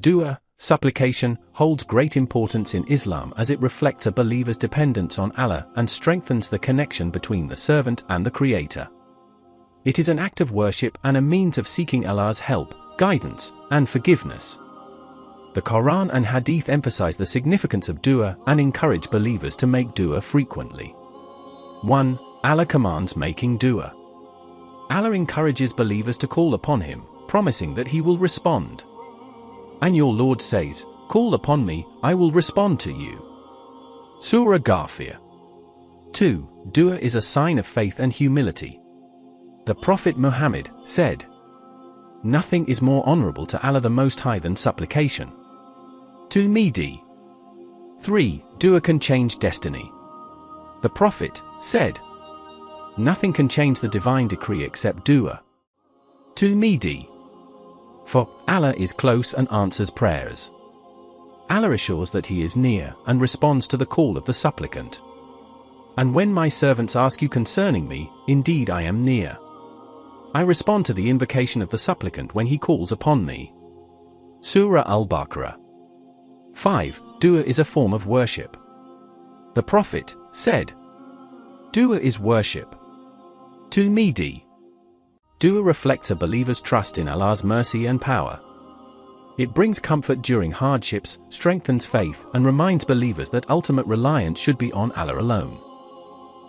Dua, supplication, holds great importance in Islam as it reflects a believer's dependence on Allah and strengthens the connection between the servant and the Creator. It is an act of worship and a means of seeking Allah's help, guidance, and forgiveness. The Quran and Hadith emphasize the significance of dua and encourage believers to make dua frequently. 1. Allah commands making dua. Allah encourages believers to call upon Him, promising that He will respond. And your Lord says, "Call upon me, I will respond to you." Surah Ghafir. 2. Dua is a sign of faith and humility. The Prophet Muhammad said, "Nothing is more honorable to Allah the Most High than supplication." Tirmidhi. 3. Dua can change destiny. The Prophet said, "Nothing can change the divine decree except dua." Tirmidhi. For Allah is close and answers prayers. Allah assures that He is near and responds to the call of the supplicant. And when my servants ask you concerning me, indeed I am near. I respond to the invocation of the supplicant when he calls upon me. Surah Al-Baqarah. 5. Dua is a form of worship. The Prophet said, "Dua is worship." Tirmidhi. Dua reflects a believer's trust in Allah's mercy and power. It brings comfort during hardships, strengthens faith, and reminds believers that ultimate reliance should be on Allah alone.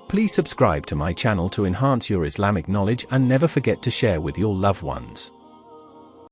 Please subscribe to my channel to enhance your Islamic knowledge and never forget to share with your loved ones.